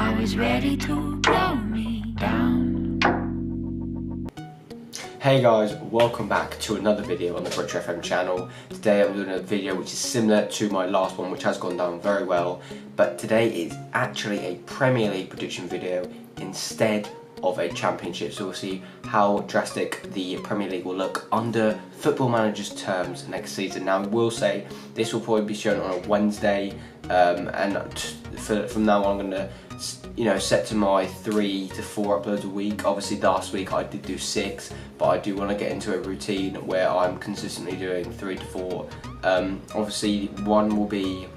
I was ready to blow me down. Hey guys, welcome back to another video on the Butcher FM channel. Today I'm doing a video which is similar to my last one, which has gone down very well, but today is actually a Premier League prediction video instead of a championship. So we'll see how drastic the Premier League will look under Football Manager's terms next season. Now I will say this will probably be shown on a Wednesday, and from now on I'm going to set to my 3 to 4 uploads a week. Obviously last week I did do 6, but I do want to get into a routine where I'm consistently doing 3 to 4. Obviously one will be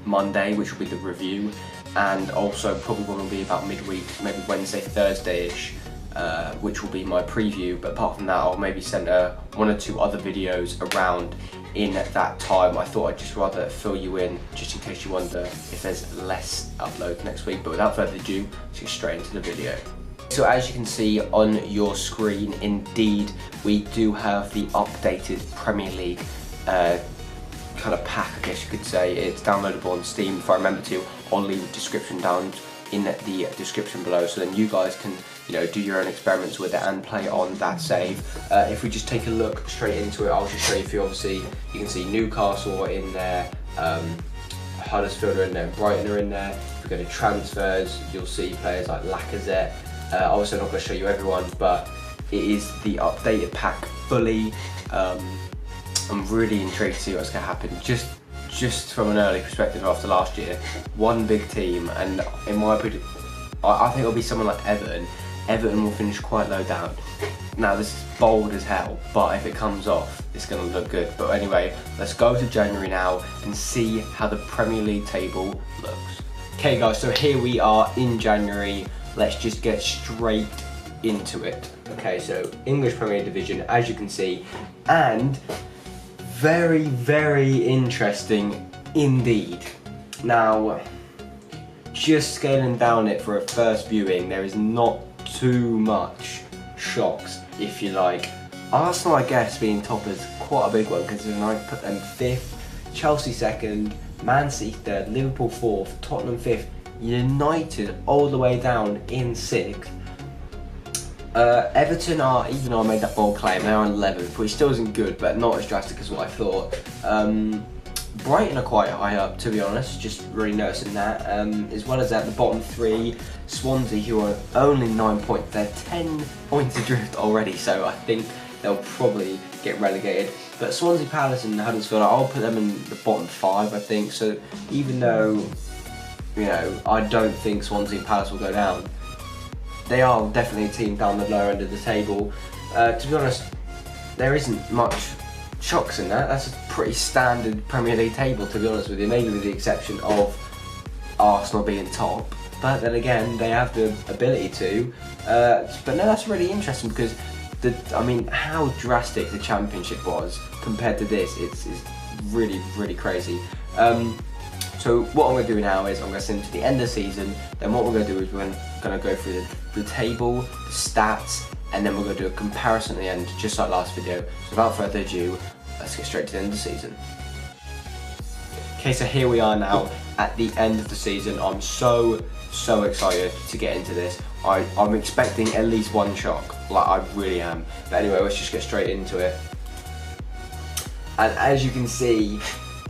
Monday, which will be the review, and also probably one will be about midweek, maybe Wednesday, Thursday-ish, which will be my preview. But apart from that, I'll maybe send 1 or 2 other videos around in that time. I thought I'd just rather fill you in, just in case you wonder if there's less uploads next week. But without further ado, let's get straight into the video. So as you can see on your screen, indeed, we do have the updated Premier League kind of pack, I guess you could say. It's downloadable on Steam. If I remember to, I'll leave a description down in the description below, so then you guys can do your own experiments with it and play on that save. If we just take a look straight into it, I'll just show you a few. Obviously you can see Newcastle are in there, Huddersfield are in there, Brighton are in there. If we go to transfers, you'll see players like Lacazette. Obviously I'm not going to show you everyone, but it is the updated pack fully. I'm really intrigued to see what's going to happen. Just from an early perspective after last year, one big team, and in my opinion, I think it'll be someone like Everton. Everton will finish quite low down. Now this is bold as hell, but if it comes off, it's going to look good. But anyway, let's go to January now and see how the Premier League table looks. Okay guys, so here we are in January. Let's just get straight into it. Okay, so English Premier Division, as you can see, and very, very interesting indeed. Now, just scaling down it for a first viewing, there is not too much shocks, if you like. Arsenal, I guess, being top is quite a big one, considering I put them 5th, Chelsea 2nd, Man City 3rd, Liverpool 4th, Tottenham 5th, United all the way down in 6th. Everton are, even though I made that bold claim, they're on 11th, which still isn't good, but not as drastic as what I thought. Brighton are quite high up, to be honest, just really noticing that. As well as that, the bottom 3, Swansea, who are only 9 points, they're 10 points adrift already, so I think they'll probably get relegated. But Swansea, Palace and Huddersfield, I'll put them in the bottom 5, I think. So even though, I don't think Swansea and Palace will go down, they are definitely a team down the lower end of the table. To be honest, there isn't much shocks in that. That's a pretty standard Premier League table, to be honest with you, maybe with the exception of Arsenal being top. But then again, they have the ability to. But no, that's really interesting because, how drastic the Championship was compared to this, it's really, really crazy. So what I'm going to do now is I'm going to send to the end of the season. Then what we're going to do is we're going to go through the table, the stats, and then we're going to do a comparison at the end, just like last video. So without further ado, let's get straight to the end of the season. Okay, so here we are now at the end of the season. I'm so excited to get into this. I'm expecting at least one shock, like I really am. But anyway, let's just get straight into it. And as you can see,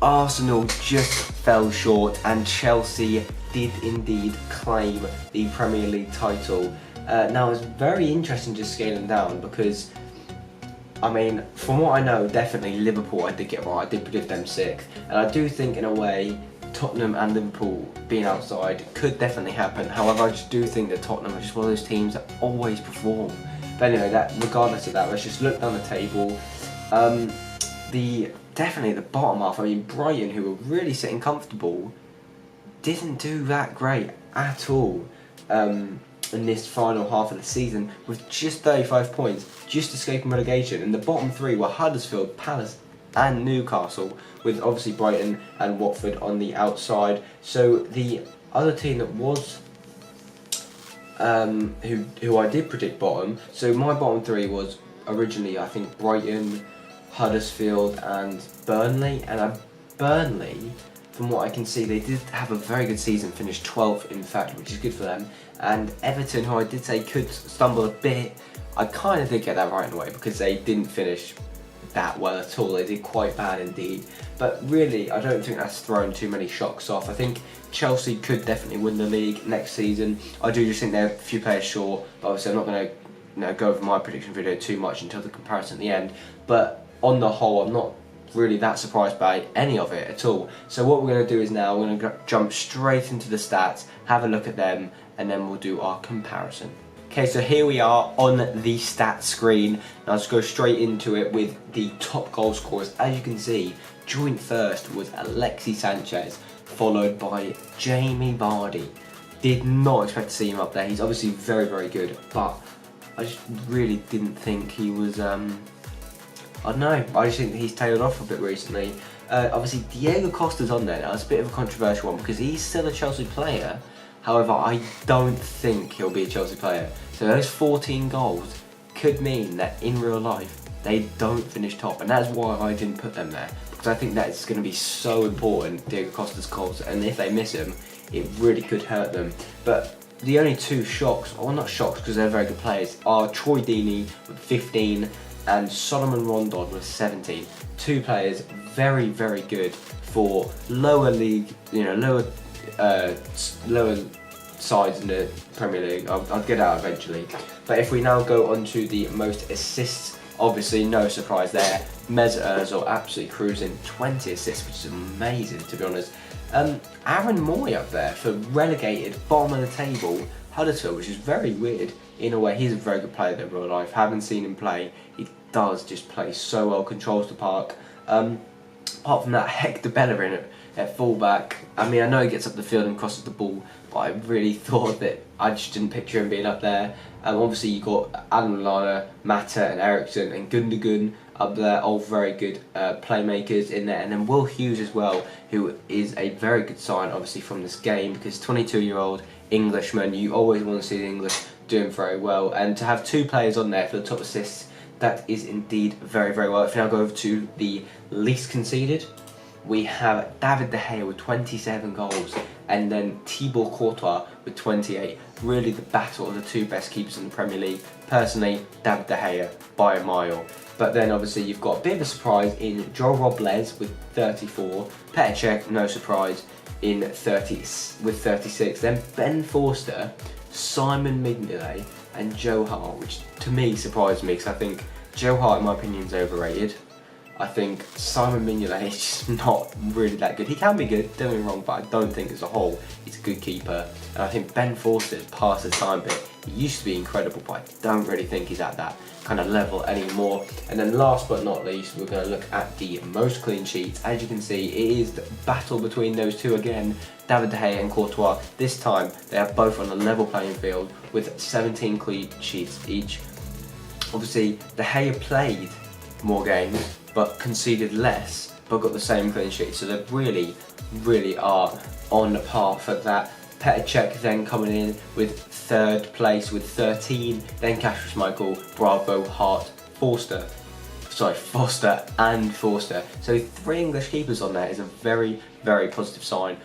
Arsenal just fell short and Chelsea did indeed claim the Premier League title. Now it's very interesting just scaling down because, from what I know, definitely Liverpool I did get right. I did predict them 6th, and I do think in a way Tottenham and Liverpool being outside could definitely happen. However, I just do think that Tottenham are just one of those teams that always perform. But anyway, regardless of that, let's just look down the table. Definitely the bottom half, Brighton, who were really sitting comfortable, didn't do that great at all in this final half of the season, with just 35 points, just escaping relegation. And the bottom 3 were Huddersfield, Palace and Newcastle, with obviously Brighton and Watford on the outside. So the other team that was who I did predict bottom, so my bottom 3 was originally, I think, Brighton, Huddersfield and Burnley, and Burnley, from what I can see, they did have a very good season, finished 12th in fact, which is good for them. And Everton, who I did say could stumble a bit, I kind of did get that right in a way, because they didn't finish that well at all. They did quite bad indeed. But really, I don't think that's thrown too many shocks off. I think Chelsea could definitely win the league next season. I do just think they're a few players short, but obviously I'm not going to go over my prediction video too much until the comparison at the end. But on the whole, I'm not really that surprised by any of it at all. So what we're going to do is now we're going to jump straight into the stats, have a look at them, and then we'll do our comparison. Okay, so here we are on the stats screen. Now let's go straight into it with the top goal scorers. As you can see, joint first was Alexis Sanchez, followed by Jamie Vardy. Did not expect to see him up there. He's obviously very, very good, but I just really didn't think he was, I don't know, I just think he's tailed off a bit recently. Obviously, Diego Costa's on there now. It's a bit of a controversial one because he's still a Chelsea player. However, I don't think he'll be a Chelsea player. So those 14 goals could mean that in real life, they don't finish top. And that's why I didn't put them there. Because I think that's going to be so important, Diego Costa's goals. And if they miss him, it really could hurt them. But the only two shocks, well not shocks because they're very good players, are Troy Deeney with 15 and Solomon Rondon with 17. Two players very, very good for lower league, lower sides in the Premier League. I'll get out eventually. But if we now go on to the most assists, obviously no surprise there. Mesut Ozil absolutely cruising, 20 assists, which is amazing to be honest. Aaron Moy up there for relegated bottom of the table Huddersfield, which is very weird in a way. He's a very good player in real life. Haven't seen him play. He does just play so well, controls the park. Apart from that, Hector Bellerin at fullback. I mean, I know he gets up the field and crosses the ball, but I really thought that I just didn't picture him being up there. Obviously, you got Adam Lallana, Mata, and Eriksson, and Gundogan up there, all very good playmakers in there. And then Will Hughes as well, who is a very good sign, obviously, from this game, because 22-year-old Englishman, you always want to see the English doing very well. And to have two players on there for the top assists, that is indeed very, very well. If we now go over to the least conceded, we have David De Gea with 27 goals and then Thibaut Courtois with 28. Really the battle of the two best keepers in the Premier League. Personally, David De Gea by a mile. But then obviously you've got a bit of a surprise in Joel Robles with 34. Petr Cech, no surprise, with 36. Then Ben Forster, Simon Mignolet and Joe Hart, which to me surprised me because I think Joe Hart in my opinion is overrated. I think Simon Mignolet is just not really that good. He can be good, don't get me wrong, but I don't think as a whole he's a good keeper. And I think Ben Forster's past the time bit. He used to be incredible, but I don't really think he's at that kind of level anymore. And then last but not least, we're going to look at the most clean sheets. As you can see, it is the battle between those two again, David De Gea and Courtois. This time, they are both on a level playing field with 17 clean sheets each. Obviously, De Gea played more games, but conceded less, but got the same clean sheet. So they really, really are on par for that. Petr Cech then coming in with third place with 13, then Kasper Schmeichel, Bravo, Hart, Forster and Forster. So 3 English keepers on there is a very, very positive sign.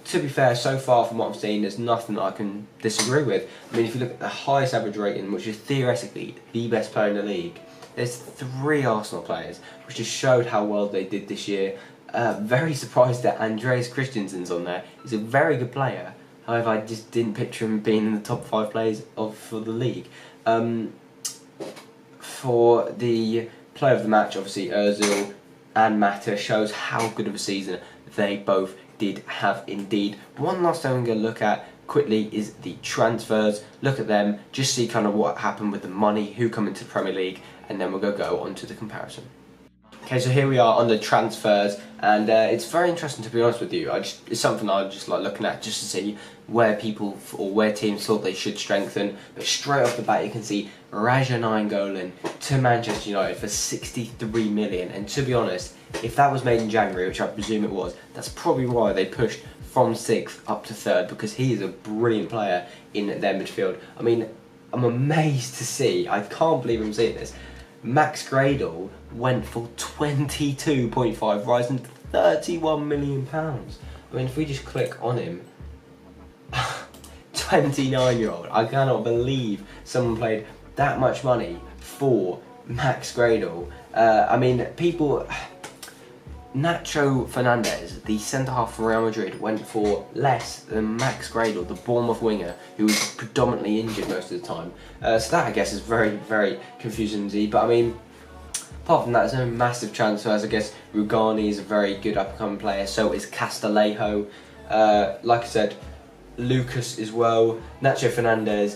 To be fair, so far from what I've seen, there's nothing that I can disagree with. I mean, if you look at the highest average rating, which is theoretically the best player in the league, there's 3 Arsenal players, which just showed how well they did this year. Very surprised that Andreas Christensen's on there. He's a very good player. However, I just didn't picture him being in the top 5 players for the league. For the player of the match, obviously Ozil and Mata shows how good of a season they both did have indeed. One last thing I'm going to look at quickly is the transfers. Look at them, just see kind of what happened with the money, who come into the Premier League, and then we're going to go on to the comparison. Okay, so here we are on the transfers, and it's very interesting to be honest with you. It's something I just like looking at just to see where people or where teams thought they should strengthen. But straight off the bat, you can see Raja Nainggolan to Manchester United for 63 million. And to be honest, if that was made in January, which I presume it was, that's probably why they pushed from 6th up to 3rd, because he is a brilliant player in their midfield. I mean, I'm amazed to see, I can't believe I'm seeing this, Max Gradle went for 22.5, rising to £31 million. I mean, if we just click on him, 29-year-old. I cannot believe someone paid that much money for Max Gradle. I mean, people... Nacho Fernandez, the centre-half from Real Madrid, went for less than Max Gradle, the Bournemouth winger, who was predominantly injured most of the time. So that, I guess, is very, very confusing indeed. But, I mean, apart from that, there's no massive transfers. I guess Rugani is a very good up-and-coming player, so is Castillejo. Like I said, Lucas as well, Nacho Fernandez.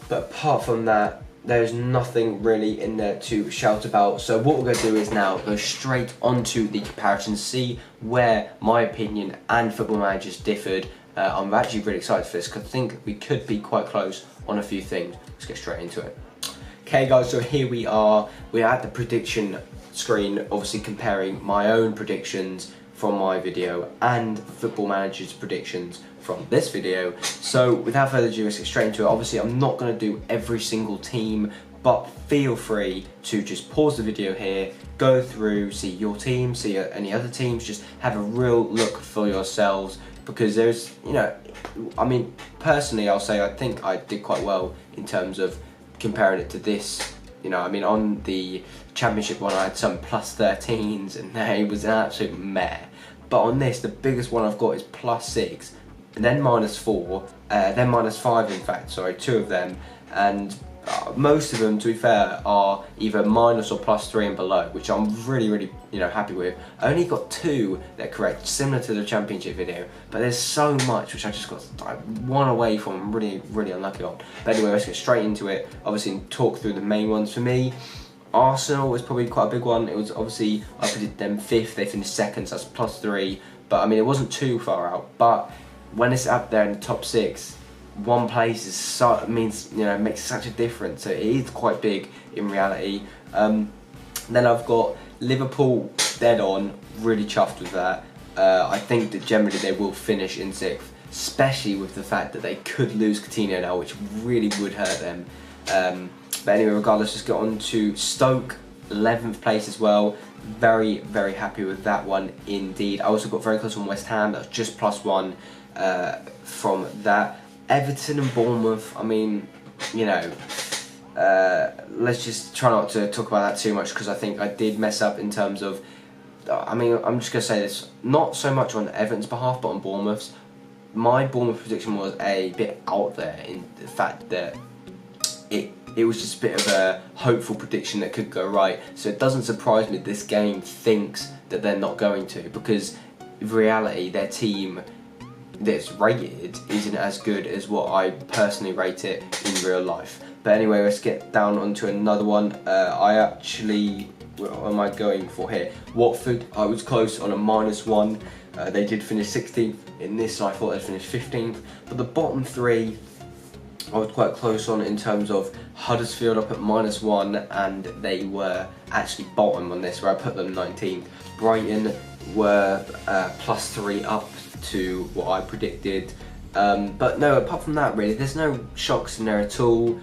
But apart from that, there's nothing really in there to shout about. So what we're going to do is now go straight onto the comparison, see where my opinion and Football Managers differed. I'm actually really excited for this because I think we could be quite close on a few things. Let's get straight into it. Okay guys, so here we are. We're at the prediction screen, obviously comparing my own predictions from my video and Football Manager's predictions from this video. So without further ado, let's get straight into it. Obviously I'm not going to do every single team, but feel free to just pause the video here, go through, see your team, see any other teams, just have a real look for yourselves, because there's, you know, I mean, personally I'll say I think I did quite well in terms of comparing it to this. You know, I mean, on the Championship one I had some +13s and it was an absolute meh. But on this, the biggest one I've got is +6, and then -4, then -5 in fact, sorry, 2 of them. And most of them, to be fair, are either minus or +3 and below, which I'm really, you know, happy with. I only got 2 that are correct, similar to the Championship video, but there's so much which I just got one away from. I'm really unlucky on. But anyway, let's get straight into it. Obviously, talk through the main ones for me. Arsenal was probably quite a big one. It was obviously, I predicted them 5th, they finished 2nd, so that's +3. But I mean, it wasn't too far out. But when it's up there in the top 6, one place is so, means, you know, makes such a difference. So it is quite big in reality. Then I've got Liverpool dead on, really chuffed with that. I think that generally they will finish in 6th, especially with the fact that they could lose Coutinho now, which really would hurt them. But anyway, regardless, just get on to Stoke, 11th place as well. Very happy with that one indeed. I also got very close on West Ham, that's just +1 from that. Everton and Bournemouth, I mean, you know, let's just try not to talk about that too much, because I think I did mess up in terms of, I mean, I'm just going to say this, not so much on Everton's behalf, but on Bournemouth's. My Bournemouth prediction was a bit out there in the fact that it was just a bit of a hopeful prediction that could go right. So it doesn't surprise me this game thinks that they're not going to, because in reality their team that's rated isn't as good as what I personally rate it in real life. But anyway, let's get down onto another one. What am I going for here? Watford, I was close on a -1. They did finish 16th in this, so I thought they'd finish 15th. But the bottom 3, I was quite close on in terms of Huddersfield up at -1, and they were actually bottom on this, where I put them 19th. Brighton were +3 up to what I predicted. But no, apart from that, really, there's no shocks in there at all.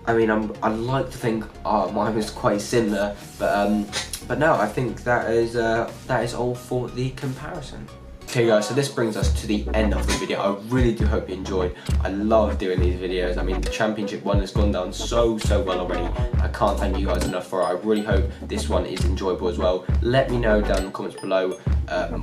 I mean, I like to think mine was quite similar, but no, I think that is all for the comparison. Okay guys, so this brings us to the end of the video. I really do hope you enjoyed. I love doing these videos. I mean, the Championship one has gone down so well already. I can't thank you guys enough for it. I really hope this one is enjoyable as well. Let me know down in the comments below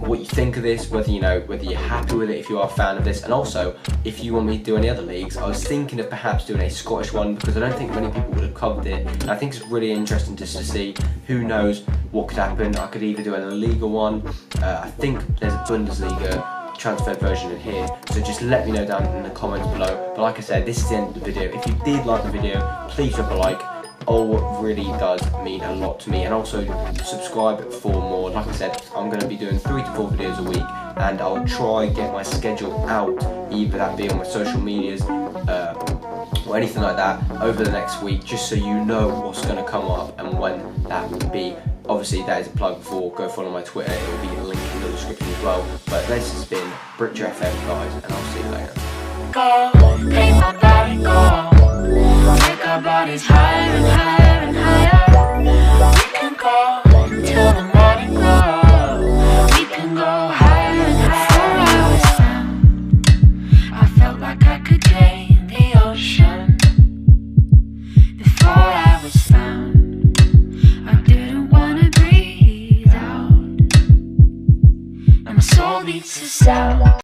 what you think of this, whether you're happy with it, if you are a fan of this, and also if you want me to do any other leagues. I was thinking of perhaps doing a Scottish one, because I don't think many people would have covered it, and I think it's really interesting just to see, who knows what could happen. I could either do a La Liga one, I think there's a Bundesliga transfer version in here, so just let me know down in the comments below. But like I said, this is the end of the video. If you did like the video, please drop a like. Oh, really does mean a lot to me. And also subscribe for more. Like I said, I'm going to be doing 3 to 4 videos a week, and I'll try get my schedule out, either that be on my social medias or anything like that, over the next week, just so you know what's going to come up and when that will be. Obviously, that is a plug for go follow my Twitter. It will be a link in the description as well. But this has been Britcher FM, guys, and I'll see you later. Go, make my body go. Make our bodies higher and higher. beats to sound.